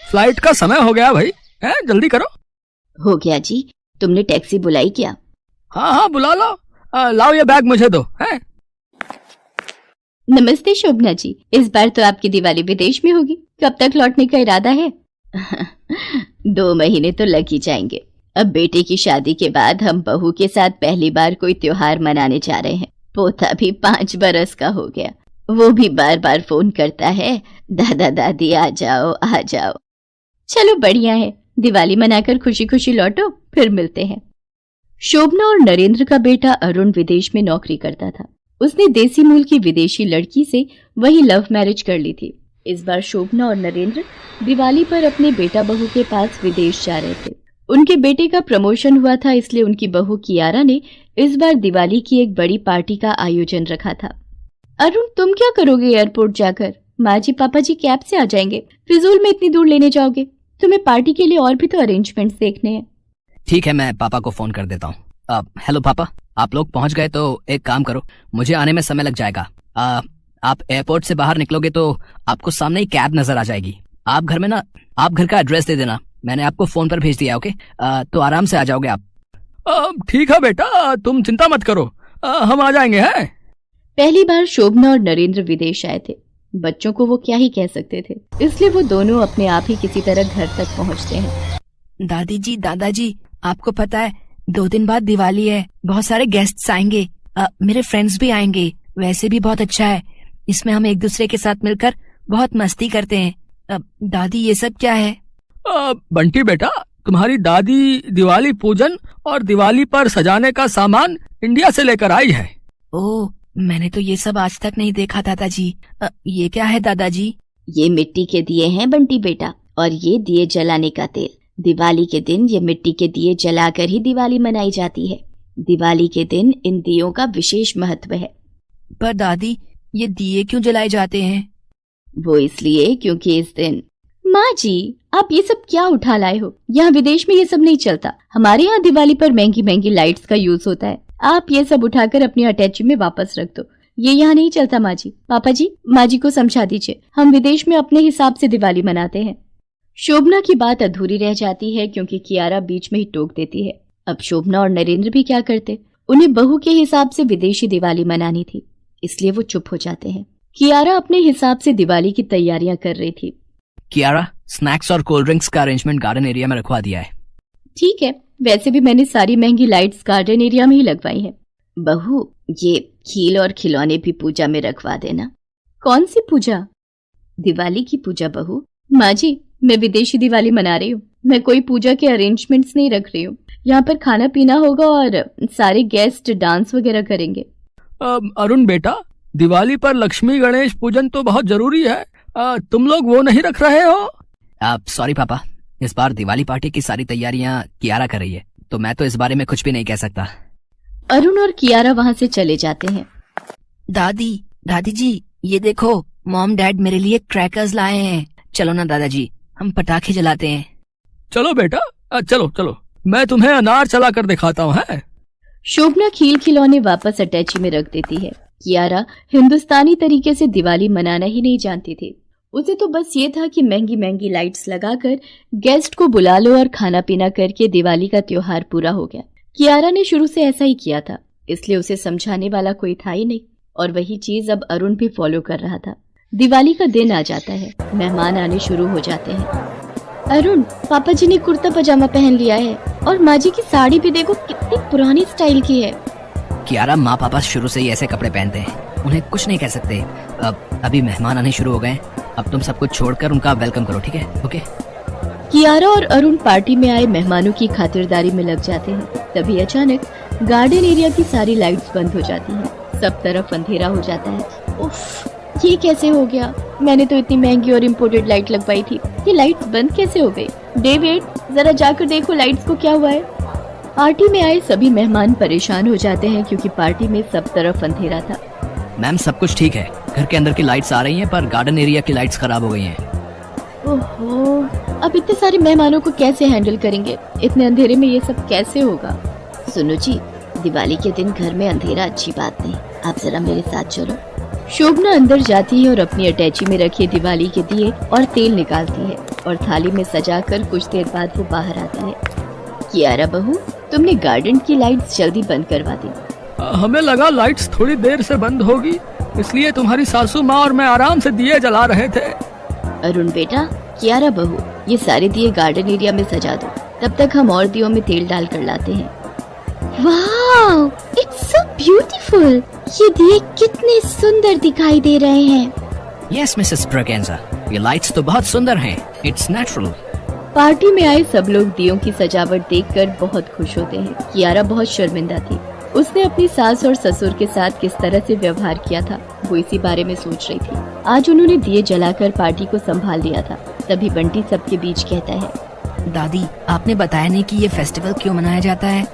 Flight का समय हो गया भाई, है जल्दी करो। हो गया जी, तुमने टैक्सी बुलाई क्या? हाँ हाँ बुला लो। लाओ ये बैग मुझे दो। है नमस्ते शोभना जी, इस बार तो आपकी दिवाली विदेश में होगी, कब तक लौटने का इरादा है? 2 महीने तो लग ही जाएंगे। अब बेटे की शादी के बाद हम बहू के साथ पहली बार कोई त्योहार मनाने जा रहे हैं। पोता भी 5 बरस का हो गया, वो भी बार बार फोन करता है, दादा दादी आ जाओ आ जाओ। चलो बढ़िया है, दिवाली मनाकर खुशी खुशी लौटो, फिर मिलते हैं। शोभना और नरेंद्र का बेटा अरुण विदेश में नौकरी करता था। उसने देसी मूल की विदेशी लड़की से वही लव मैरिज कर ली थी। इस बार शोभना और नरेंद्र दिवाली पर अपने बेटा बहू के पास विदेश जा रहे थे। उनके बेटे का प्रमोशन हुआ था, इसलिए उनकी बहू कियारा ने इस बार दिवाली की एक बड़ी पार्टी का आयोजन रखा था। अरुण, तुम क्या करोगे एयरपोर्ट जाकर? माँ जी पापा जी कैब से आ जाएंगे, फिजूल में इतनी दूर लेने जाओगे? तुम्हें पार्टी के लिए और भी तो अरेंजमेंट्स देखने हैं। ठीक है, मैं पापा को फोन कर देता हूँ। हेलो पापा, आप लोग पहुंच गए तो एक काम करो, मुझे आने में समय लग जाएगा। आप एयरपोर्ट से बाहर निकलोगे तो आपको सामने ही कैब नजर आ जाएगी। आप घर का एड्रेस दे देना, मैंने आपको फोन पर भेज दिया। ओके, तो आराम से आ जाओगे आप। ठीक है बेटा, तुम चिंता मत करो, हम आ जाएंगे। हैं पहली बार शोभना और नरेंद्र विदेश आए थे। बच्चों को वो क्या ही कह सकते थे, इसलिए वो दोनों अपने आप ही किसी तरह घर तक पहुंचते हैं। दादी जी, दादाजी, आपको पता है 2 दिन बाद दिवाली है, बहुत सारे गेस्ट्स आएंगे, मेरे फ्रेंड्स भी आएंगे। वैसे भी बहुत अच्छा है, इसमें हम एक दूसरे के साथ मिलकर बहुत मस्ती करते हैं। दादी, ये सब क्या है? बंटी बेटा, तुम्हारी दादी दिवाली पूजन और दिवाली पर सजाने का सामान इंडिया से लेकर आई है। ओह, मैंने तो ये सब आज तक नहीं देखा दादाजी। ये क्या है दादाजी? ये मिट्टी के दिए हैं बंटी बेटा, और ये दिए जलाने का तेल। दिवाली के दिन ये मिट्टी के दिए जलाकर ही दिवाली मनाई जाती है। दिवाली के दिन इन दियों का विशेष महत्व है। पर दादी, ये दिए क्यों जलाए जाते हैं? वो इसलिए क्योंकि इस दिन। माँ जी, आप ये सब क्या उठा लाए हो? यहाँ विदेश में ये सब नहीं चलता। हमारे यहाँ दिवाली पर महंगी महंगी लाइट्स का यूज होता है। आप ये सब उठाकर अपनी अटैची में वापस रख दो, ये यहाँ नहीं चलता। माँ जी, पापा जी, माँ जी को समझा दीजिए, हम विदेश में अपने हिसाब से दिवाली मनाते हैं। शोभना की बात अधूरी रह जाती है क्योंकि कियारा बीच में ही टोक देती है। अब शोभना और नरेंद्र भी क्या करते, उन्हें बहू के हिसाब से विदेशी दिवाली मनानी थी, इसलिए वो चुप हो जाते हैं। कियारा अपने हिसाब से दिवाली की तैयारियां कर रही थी। कियारा, स्नैक्स और कोल्ड ड्रिंक्स का अरेंजमेंट गार्डन एरिया में रखवा दिया है। ठीक है, वैसे भी मैंने सारी महंगी लाइट्स गार्डन एरिया में ही लगवाई है। बहू, ये खील और खिलौने भी पूजा में रखवा देना। कौन सी पूजा? दिवाली की पूजा बहू। माँ जी, मैं विदेशी दिवाली मना रही हूँ, मैं कोई पूजा के अरेंजमेंट्स नहीं रख रही हूँ। यहाँ पर खाना पीना होगा और सारे गेस्ट डांस वगैरह करेंगे। अरुण बेटा, दिवाली पर लक्ष्मी गणेश पूजन तो बहुत जरूरी है, तुम लोग वो नहीं रख रहे हो? सॉरी पापा, इस बार दिवाली पार्टी की सारी तैयारियां कियारा कर रही है, तो मैं तो इस बारे में कुछ भी नहीं कह सकता। अरुण और कियारा वहाँ से चले जाते हैं। दादी जी, ये देखो, मॉम डैड मेरे लिए क्रैकर्स लाए हैं। चलो ना दादाजी, हम पटाखे जलाते हैं। चलो बेटा, चलो चलो, मैं तुम्हें अनार चला कर दिखाता हूँ। है शोभना खील खिलौने वापस अटैची में रख देती है। कियारा हिंदुस्तानी तरीके से दिवाली मनाना ही नहीं जानती थी। उसे तो बस ये था कि महंगी महंगी लाइट्स लगाकर गेस्ट को बुला लो और खाना पीना करके दिवाली का त्योहार पूरा हो गया। कियारा ने शुरू से ऐसा ही किया था, इसलिए उसे समझाने वाला कोई था ही नहीं, और वही चीज अब अरुण भी फॉलो कर रहा था। दिवाली का दिन आ जाता है, मेहमान आने शुरू हो जाते हैं। अरुण, पापा जी ने कुर्ता पजामा पहन लिया है, और माँ जी की साड़ी भी देखो कितनी पुरानी स्टाइल की है। कियारा, माँ पापा शुरू से ही ऐसे कपड़े पहनते हैं, उन्हें कुछ नहीं कह सकते। अभी मेहमान आने शुरू हो गए, अब तुम सब कुछ छोड़कर उनका वेलकम करो, ठीक है? ओके। कियारा और अरुण पार्टी में आए मेहमानों की खातिरदारी में लग जाते हैं। तभी अचानक गार्डन एरिया की सारी लाइट्स बंद हो जाती हैं, सब तरफ अंधेरा हो जाता है। उफ, ये कैसे हो गया? मैंने तो इतनी महंगी और इम्पोर्टेड लाइट लगवाई थी, ये लाइट्स बंद कैसे हो गई? डेविड, जरा जाकर देखो लाइट्स को क्या हुआ है। पार्टी में आए सभी मेहमान परेशान हो जाते हैं क्योंकि पार्टी में सब तरफ अंधेरा था। मैम, सब कुछ ठीक है, घर के अंदर की लाइट्स आ रही हैं, पर गार्डन एरिया की लाइट्स खराब हो गई हैं। ओहो, अब इतने सारे मेहमानों को कैसे हैंडल करेंगे? इतने अंधेरे में ये सब कैसे होगा? सुनो जी, दिवाली के दिन घर में अंधेरा अच्छी बात नहीं, आप जरा मेरे साथ चलो। शोभना अंदर जाती है और अपनी अटैची में रखे दिवाली के दिए और तेल निकालती है। और थाली में सजाकर कुछ देर बाद वो बाहर आता है। कियारा बहू, तुमने गार्डन की लाइट्स जल्दी बंद करवा दी। हमें लगा लाइट्स थोड़ी देर से बंद होगी, इसलिए तुम्हारी सासू माँ और मैं आराम से दिए जला रहे थे। अरुण बेटा, कियारा बहू, ये सारे दिए गार्डन एरिया में सजा दो, तब तक हम और दियों में तेल डाल कर लाते हैं। Wow, it's so beautiful. ये दिए कितने सुंदर दिखाई दे रहे हैं। यस मिसेस ब्रगेंजा, ये लाइट्स तो बहुत सुंदर हैं। It's natural. पार्टी में आए सब लोग दियों की सजावट देखकर बहुत खुश होते हैं। कियारा बहुत शर्मिंदा थी। उसने अपनी सास और ससुर के साथ किस तरह से व्यवहार किया था, वो इसी बारे में सोच रही थी। आज उन्होंने दिए जलाकर पार्टी को संभाल लिया था। तभी बंटी सबके बीच कहता है, दादी, आपने बताया नहीं कि ये फेस्टिवल क्यों मनाया जाता है?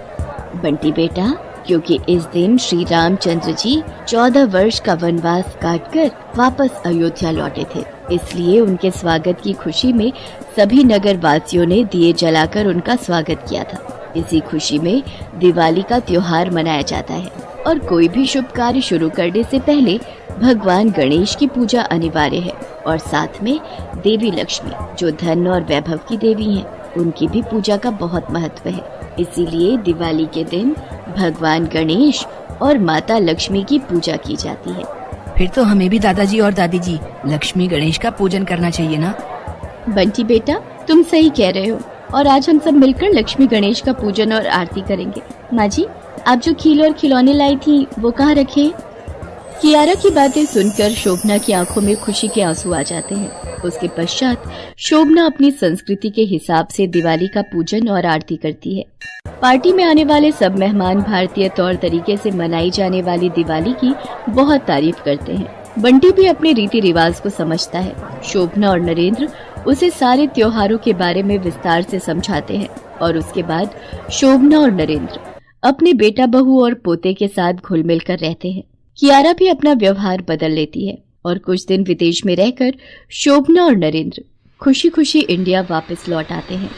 बंटी बेटा, क्योंकि इस दिन श्री रामचंद्र जी 14 वर्ष का वनवास काटकर वापस अयोध्या लौटे थे, इसलिए उनके स्वागत की खुशी में सभी नगर वासियों ने दिए जलाकर उनका स्वागत किया था। इसी खुशी में दिवाली का त्योहार मनाया जाता है और कोई भी शुभ कार्य शुरू करने से पहले भगवान गणेश की पूजा अनिवार्य है और साथ में देवी लक्ष्मी, जो धन और वैभव की देवी हैं, उनकी भी पूजा का बहुत महत्व है। इसीलिए दिवाली के दिन भगवान गणेश और माता लक्ष्मी की पूजा की जाती है। फिर तो हमें भी दादाजी और दादी जी लक्ष्मी गणेश का पूजन करना चाहिए ना? बंटी बेटा, तुम सही कह रहे हो और आज हम सब मिलकर लक्ष्मी गणेश का पूजन और आरती करेंगे। माँ जी, आप जो खील और खिलौने लाई थी वो कहाँ रखे? कियारा की बातें सुनकर शोभना की आंखों में खुशी के आंसू आ जाते हैं। उसके पश्चात शोभना अपनी संस्कृति के हिसाब से दिवाली का पूजन और आरती करती है। पार्टी में आने वाले सब मेहमान भारतीय तौर तरीके से मनाई जाने वाली दिवाली की बहुत तारीफ करते हैं। बंटी भी अपने रीति रिवाज को समझता है। शोभना और नरेंद्र उसे सारे त्योहारों के बारे में विस्तार से समझाते हैं और उसके बाद शोभना और नरेंद्र अपने बेटा बहू और पोते के साथ घुल मिल कर रहते हैं। कियारा भी अपना व्यवहार बदल लेती है और कुछ दिन विदेश में रहकर शोभना और नरेंद्र खुशी खुशी इंडिया वापस लौट आते हैं।